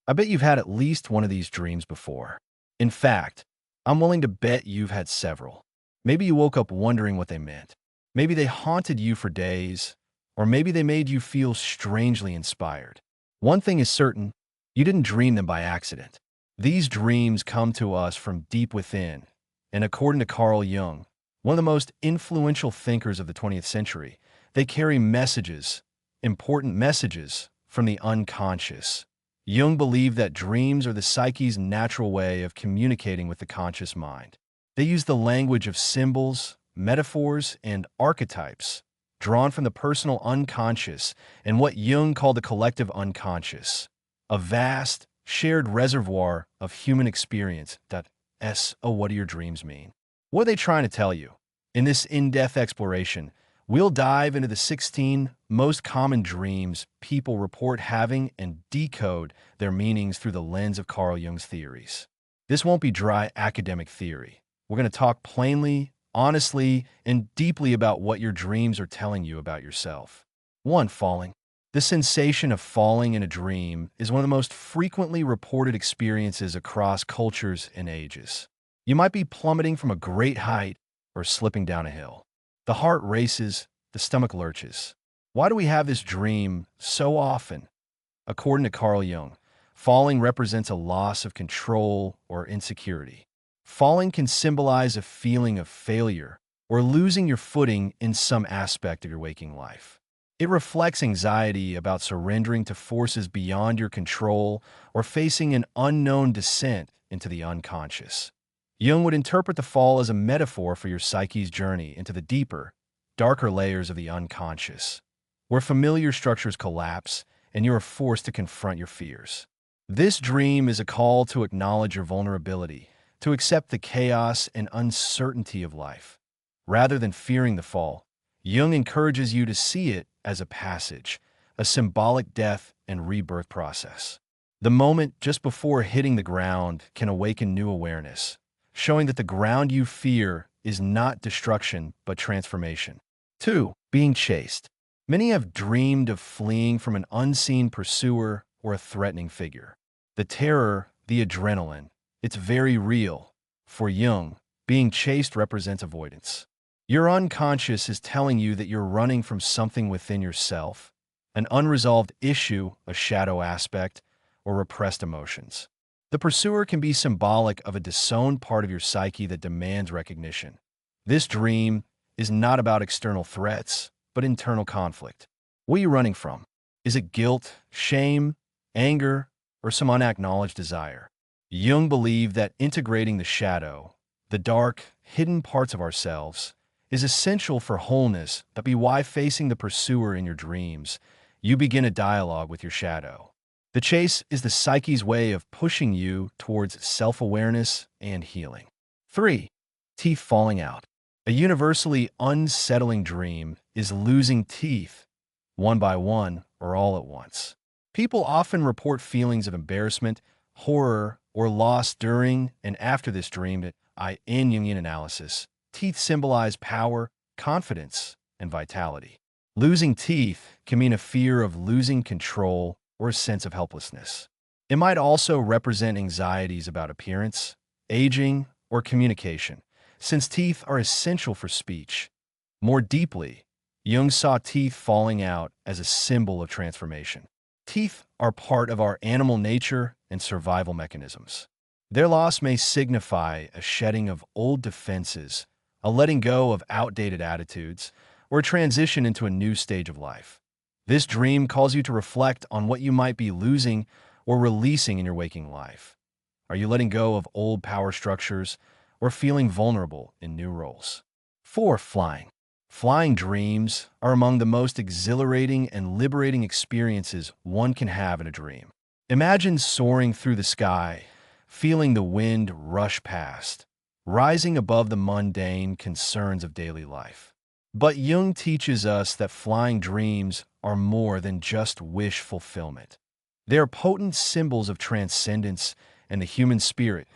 I bet you've had at least one of these dreams before. In fact, I'm willing to bet you've had several. Maybe you woke up wondering what they meant. Maybe they haunted you for days, or maybe they made you feel strangely inspired. One thing is certain, you didn't dream them by accident. These dreams come to us from deep within, and according to Carl Jung, one of the most influential thinkers of the 20th century, they carry messages, important messages, from the unconscious. Jung believed that dreams are the psyche's natural way of communicating with the conscious mind. They use the language of symbols, metaphors, and archetypes, drawn from the personal unconscious and what Jung called the collective unconscious, a vast, shared reservoir of human experience. What do your dreams mean? What are they trying to tell you? In this in-depth exploration, we'll dive into the 16 most common dreams people report having and decode their meanings through the lens of Carl Jung's theories. This won't be dry academic theory. We're going to talk plainly, honestly, and deeply about what your dreams are telling you about yourself. 1. Falling. The sensation of falling in a dream is one of the most frequently reported experiences across cultures and ages. You might be plummeting from a great height or slipping down a hill. The heart races, the stomach lurches. Why do we have this dream so often? According to Carl Jung, falling represents a loss of control or insecurity. Falling can symbolize a feeling of failure or losing your footing in some aspect of your waking life. It reflects anxiety about surrendering to forces beyond your control or facing an unknown descent into the unconscious. Jung would interpret the fall as a metaphor for your psyche's journey into the deeper, darker layers of the unconscious, where familiar structures collapse and you are forced to confront your fears. This dream is a call to acknowledge your vulnerability, to accept the chaos and uncertainty of life. Rather than fearing the fall, Jung encourages you to see it as a passage, a symbolic death and rebirth process. The moment just before hitting the ground can awaken new awareness, showing that the ground you fear is not destruction but transformation. 2. Being chased. Many have dreamed of fleeing from an unseen pursuer or a threatening figure. The terror, the adrenaline, it's very real. For Jung, being chased represents avoidance. Your unconscious is telling you that you're running from something within yourself, an unresolved issue, a shadow aspect, or repressed emotions. The pursuer can be symbolic of a disowned part of your psyche that demands recognition. This dream is not about external threats, but internal conflict. What are you running from? Is it guilt, shame, anger, or some unacknowledged desire? Jung believed that integrating the shadow, the dark, hidden parts of ourselves, is essential for wholeness. That be why facing the pursuer in your dreams, you begin a dialogue with your shadow. The chase is the psyche's way of pushing you towards self-awareness and healing. 3. Teeth falling out. A universally unsettling dream is losing teeth, one by one or all at once. People often report feelings of embarrassment, horror, or loss during and after this dream. In Jungian analysis, teeth symbolize power, confidence, and vitality. Losing teeth can mean a fear of losing control or a sense of helplessness. It might also represent anxieties about appearance, aging, or communication, since teeth are essential for speech. More deeply, Jung saw teeth falling out as a symbol of transformation. Teeth are part of our animal nature and survival mechanisms. Their loss may signify a shedding of old defenses, a letting go of outdated attitudes, or a transition into a new stage of life. This dream calls you to reflect on what you might be losing or releasing in your waking life. Are you letting go of old power structures or feeling vulnerable in new roles? 4. Flying. Flying dreams are among the most exhilarating and liberating experiences one can have in a dream. Imagine soaring through the sky, feeling the wind rush past, rising above the mundane concerns of daily life. But Jung teaches us that flying dreams are more than just wish fulfillment. They are potent symbols of transcendence and the human spirit.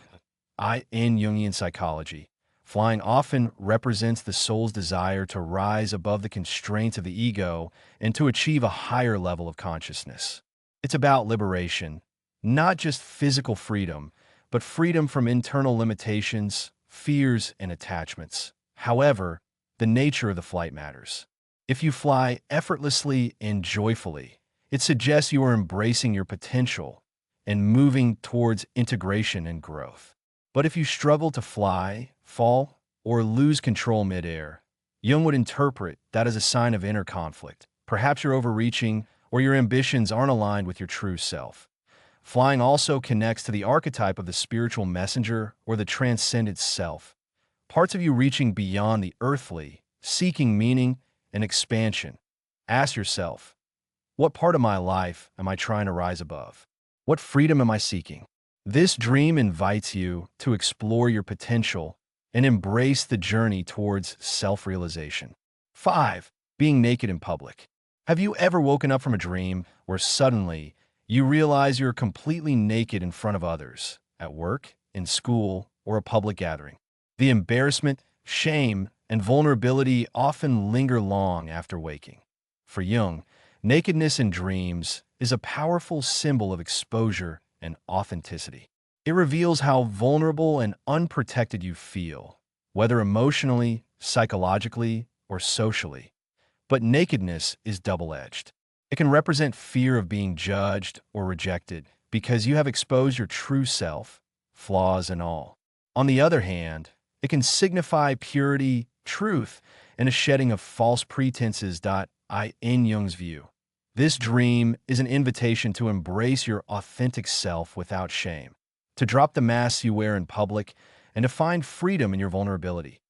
In Jungian psychology, flying often represents the soul's desire to rise above the constraints of the ego and to achieve a higher level of consciousness. It's about liberation, not just physical freedom, but freedom from internal limitations, fears, and attachments. However, the nature of the flight matters. If you fly effortlessly and joyfully, it suggests you are embracing your potential and moving towards integration and growth. But if you struggle to fly, fall, or lose control midair, Jung would interpret that as a sign of inner conflict. Perhaps you're overreaching or your ambitions aren't aligned with your true self. Flying also connects to the archetype of the spiritual messenger or the transcendent self, parts of you reaching beyond the earthly, seeking meaning and expansion. Ask yourself, what part of my life am I trying to rise above? What freedom am I seeking? This dream invites you to explore your potential and embrace the journey towards self-realization. 5. Being naked in public. Have you ever woken up from a dream where suddenly you realize you're completely naked in front of others, at work, in school, or a public gathering? The embarrassment, shame, and vulnerability often linger long after waking. For Jung, nakedness in dreams is a powerful symbol of exposure and authenticity. It reveals how vulnerable and unprotected you feel, whether emotionally, psychologically, or socially. But nakedness is double-edged. It can represent fear of being judged or rejected because you have exposed your true self, flaws and all. On the other hand, it can signify purity, truth, and a shedding of false pretenses. In Jung's view, this dream is an invitation to embrace your authentic self without shame, to drop the masks you wear in public, and to find freedom in your vulnerability.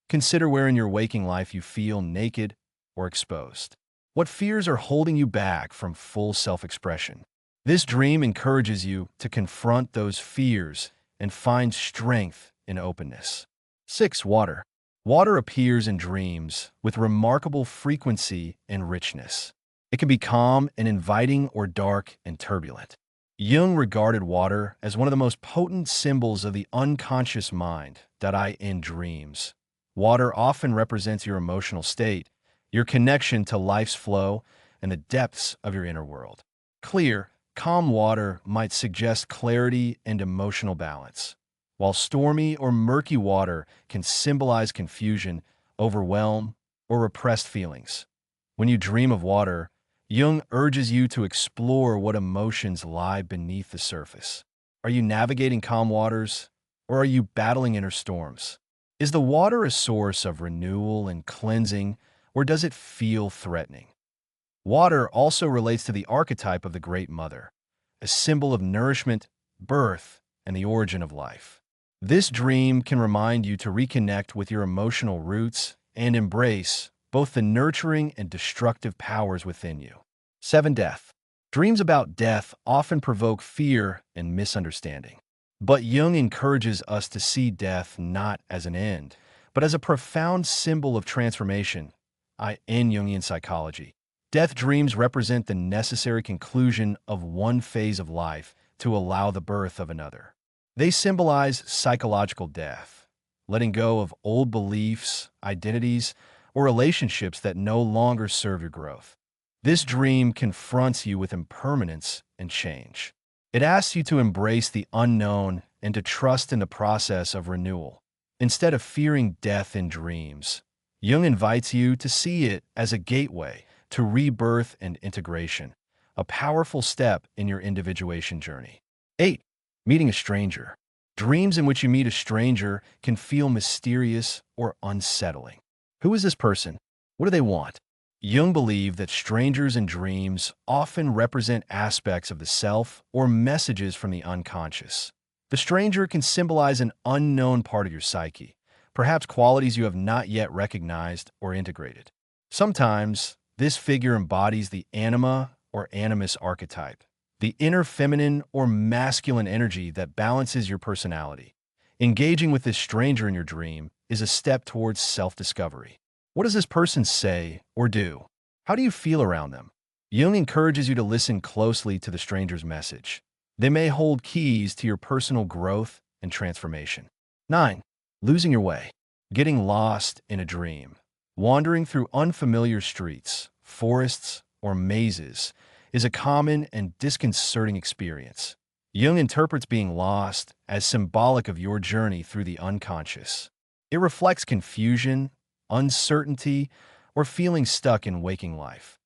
Consider where in your waking life you feel naked or exposed. What fears are holding you back from full self-expression? This dream encourages you to confront those fears and find strength in openness. 6. Water. Water appears in dreams with remarkable frequency and richness. It can be calm and inviting or dark and turbulent. Jung regarded water as one of the most potent symbols of the unconscious mind. In dreams, water often represents your emotional state, your connection to life's flow, and the depths of your inner world. Clear, calm water might suggest clarity and emotional balance, while stormy or murky water can symbolize confusion, overwhelm, or repressed feelings. When you dream of water, Jung urges you to explore what emotions lie beneath the surface. Are you navigating calm waters, or are you battling inner storms? Is the water a source of renewal and cleansing, or does it feel threatening? Water also relates to the archetype of the Great Mother, a symbol of nourishment, birth, and the origin of life. This dream can remind you to reconnect with your emotional roots and embrace both the nurturing and destructive powers within you. 7. Death. Dreams about death often provoke fear and misunderstanding. But Jung encourages us to see death not as an end, but as a profound symbol of transformation. In Jungian psychology, death dreams represent the necessary conclusion of one phase of life to allow the birth of another. They symbolize psychological death, letting go of old beliefs, identities, or relationships that no longer serve your growth. This dream confronts you with impermanence and change. It asks you to embrace the unknown and to trust in the process of renewal. Instead of fearing death in dreams, Jung invites you to see it as a gateway to rebirth and integration, a powerful step in your individuation journey. 8. Meeting a stranger. Dreams in which you meet a stranger can feel mysterious or unsettling. Who is this person? What do they want? Jung believed that strangers in dreams often represent aspects of the self or messages from the unconscious. The stranger can symbolize an unknown part of your psyche, perhaps qualities you have not yet recognized or integrated. Sometimes, this figure embodies the anima or animus archetype, the inner feminine or masculine energy that balances your personality. Engaging with this stranger in your dream is a step towards self-discovery. What does this person say or do? How do you feel around them? Jung encourages you to listen closely to the stranger's message. They may hold keys to your personal growth and transformation. 9. Losing your way. Getting lost in a dream. Wandering through unfamiliar streets, forests, or mazes is a common and disconcerting experience. Jung interprets being lost as symbolic of your journey through the unconscious. It reflects confusion, uncertainty, or feeling stuck in waking life.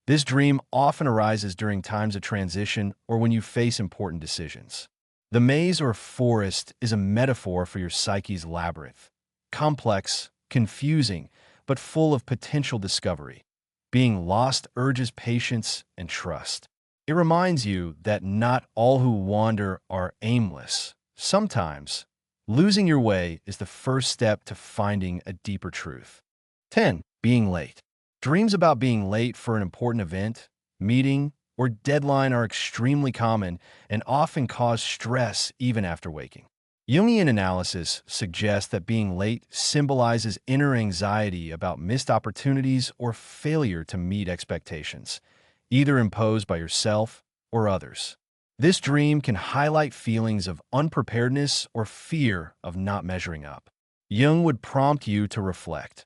This dream often arises during times of transition or when you face important decisions. The maze or forest is a metaphor for your psyche's labyrinth. Complex, confusing, but full of potential discovery. Being lost urges patience and trust. It reminds you that not all who wander are aimless. Sometimes, losing your way is the first step to finding a deeper truth. 10. Being late. Dreams about being late for an important event, meeting, or deadline are extremely common and often cause stress even after waking. Jungian analysis suggests that being late symbolizes inner anxiety about missed opportunities or failure to meet expectations, either imposed by yourself or others. This dream can highlight feelings of unpreparedness or fear of not measuring up. Jung would prompt you to reflect.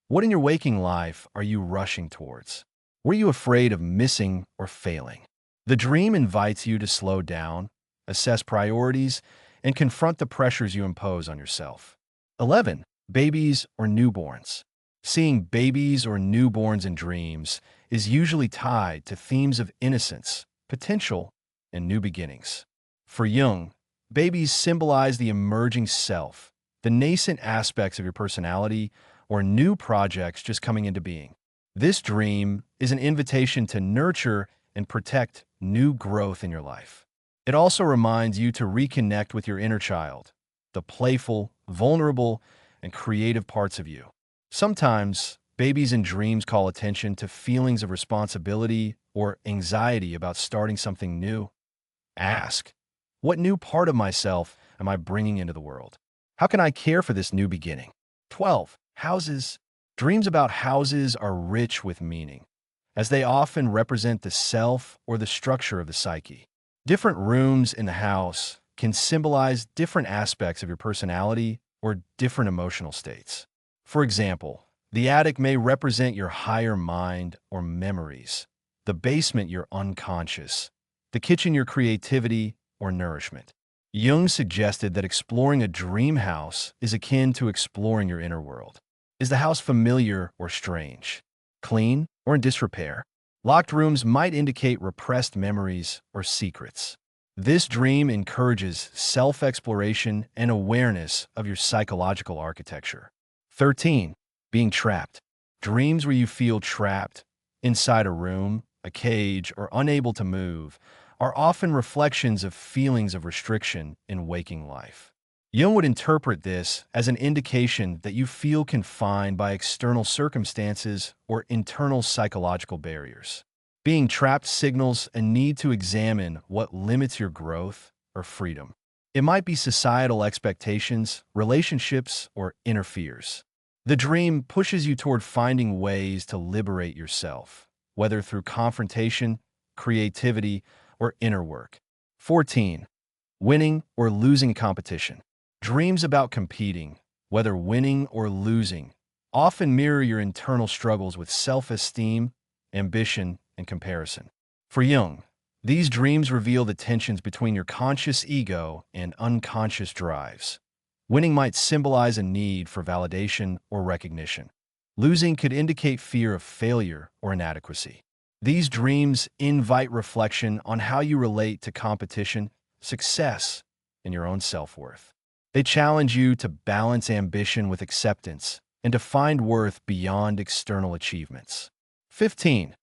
What in your waking life are you rushing towards? Were you afraid of missing or failing? The dream invites you to slow down, assess priorities, and confront the pressures you impose on yourself. 11. Babies or newborns. Seeing babies or newborns in dreams is usually tied to themes of innocence, potential, and new beginnings. For Jung, babies symbolize the emerging self, the nascent aspects of your personality, or new projects just coming into being. This dream is an invitation to nurture and protect new growth in your life. It also reminds you to reconnect with your inner child, the playful, vulnerable, and creative parts of you. Sometimes, babies in dreams call attention to feelings of responsibility or anxiety about starting something new. Ask, what new part of myself am I bringing into the world? How can I care for this new beginning? 12. Houses. Dreams about houses are rich with meaning, as they often represent the self or the structure of the psyche. Different rooms in the house can symbolize different aspects of your personality or different emotional states. For example, the attic may represent your higher mind or memories, the basement your unconscious, the kitchen your creativity or nourishment. Jung suggested that exploring a dream house is akin to exploring your inner world. Is the house familiar or strange? Clean or in disrepair? Locked rooms might indicate repressed memories or secrets. This dream encourages self-exploration and awareness of your psychological architecture. 13. Being trapped. Dreams where you feel trapped inside a room, a cage, or unable to move are often reflections of feelings of restriction in waking life. Jung would interpret this as an indication that you feel confined by external circumstances or internal psychological barriers. Being trapped signals a need to examine what limits your growth or freedom. It might be societal expectations, relationships, or inner fears. The dream pushes you toward finding ways to liberate yourself, whether through confrontation, creativity, or inner work. 14. Winning or losing competition. Dreams about competing, whether winning or losing, often mirror your internal struggles with self-esteem, ambition, and comparison. For Jung, these dreams reveal the tensions between your conscious ego and unconscious drives. Winning might symbolize a need for validation or recognition. Losing could indicate fear of failure or inadequacy. These dreams invite reflection on how you relate to competition, success, and your own self-worth. They challenge you to balance ambition with acceptance and to find worth beyond external achievements. 15.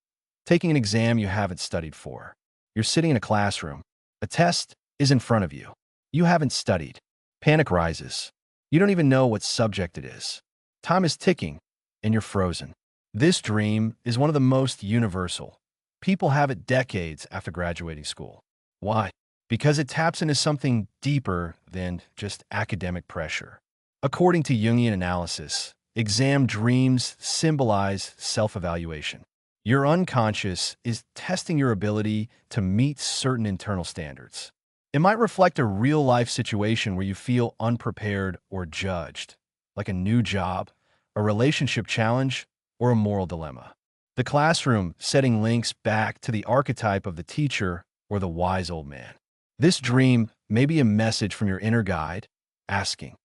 Taking an exam you haven't studied for. You're sitting in a classroom. A test is in front of you. You haven't studied. Panic rises. You don't even know what subject it is. Time is ticking, and you're frozen. This dream is one of the most universal. People have it decades after graduating school. Why? Because it taps into something deeper than just academic pressure. According to Jungian analysis, exam dreams symbolize self-evaluation. Your unconscious is testing your ability to meet certain internal standards. It might reflect a real-life situation where you feel unprepared or judged, like a new job, a relationship challenge, or a moral dilemma. The classroom setting links back to the archetype of the teacher or the wise old man. This dream may be a message from your inner guide asking,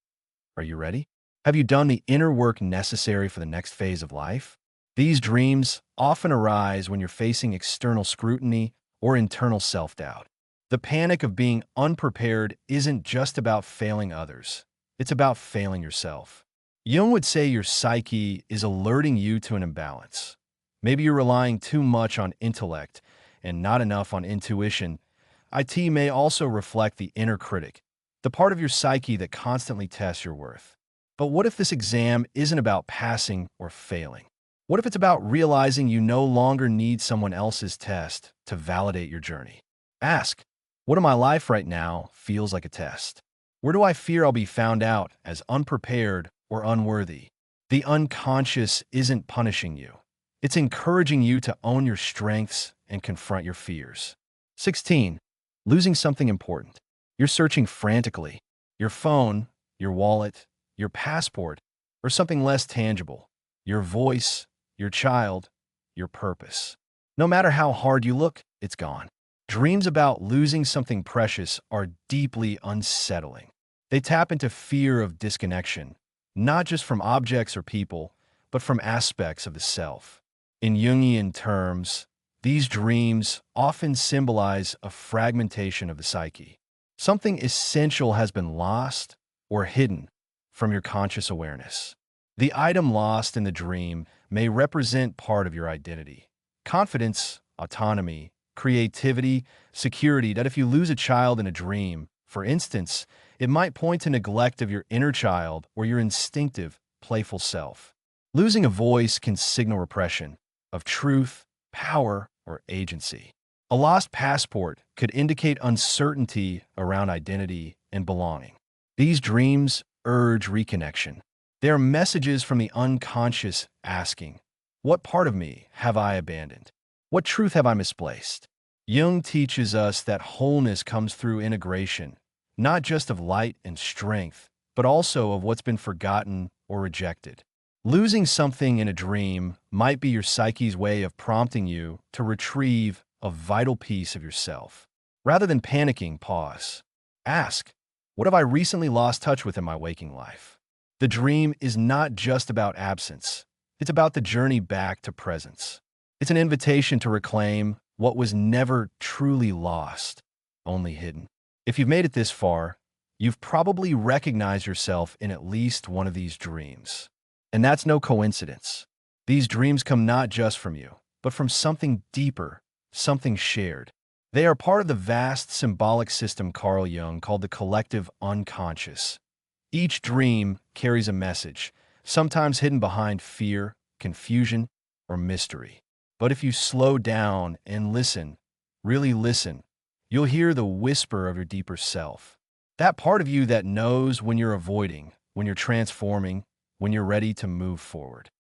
are you ready? Have you done the inner work necessary for the next phase of life? These dreams often arise when you're facing external scrutiny or internal self-doubt. The panic of being unprepared isn't just about failing others. It's about failing yourself. Jung would say your psyche is alerting you to an imbalance. Maybe you're relying too much on intellect and not enough on intuition. IT may also reflect the inner critic, the part of your psyche that constantly tests your worth. But what if this exam isn't about passing or failing? What if it's about realizing you no longer need someone else's test to validate your journey? Ask, what in my life right now feels like a test? Where do I fear I'll be found out as unprepared or unworthy? The unconscious isn't punishing you. It's encouraging you to own your strengths and confront your fears. 16. Losing something important. You're searching frantically. Your phone, your wallet, your passport, or something less tangible. Your voice, your child, your purpose. No matter how hard you look, it's gone. Dreams about losing something precious are deeply unsettling. They tap into fear of disconnection, not just from objects or people, but from aspects of the self. In Jungian terms, these dreams often symbolize a fragmentation of the psyche. Something essential has been lost or hidden from your conscious awareness. The item lost in the dream may represent part of your identity. Confidence, autonomy, creativity, security, that if you lose a child in a dream, for instance, it might point to neglect of your inner child or your instinctive, playful self. Losing a voice can signal repression of truth, power, or agency. A lost passport could indicate uncertainty around identity and belonging. These dreams urge reconnection. They are messages from the unconscious asking, what part of me have I abandoned? What truth have I misplaced? Jung teaches us that wholeness comes through integration, not just of light and strength, but also of what's been forgotten or rejected. Losing something in a dream might be your psyche's way of prompting you to retrieve a vital piece of yourself. Rather than panicking, pause. Ask, what have I recently lost touch with in my waking life? The dream is not just about absence. It's about the journey back to presence. It's an invitation to reclaim what was never truly lost, only hidden. If you've made it this far, you've probably recognized yourself in at least one of these dreams. And that's no coincidence. These dreams come not just from you, but from something deeper, something shared. They are part of the vast symbolic system Carl Jung called the collective unconscious. Each dream carries a message, sometimes hidden behind fear, confusion, or mystery. But if you slow down and listen, really listen, you'll hear the whisper of your deeper self. That part of you that knows when you're avoiding, when you're transforming, when you're ready to move forward.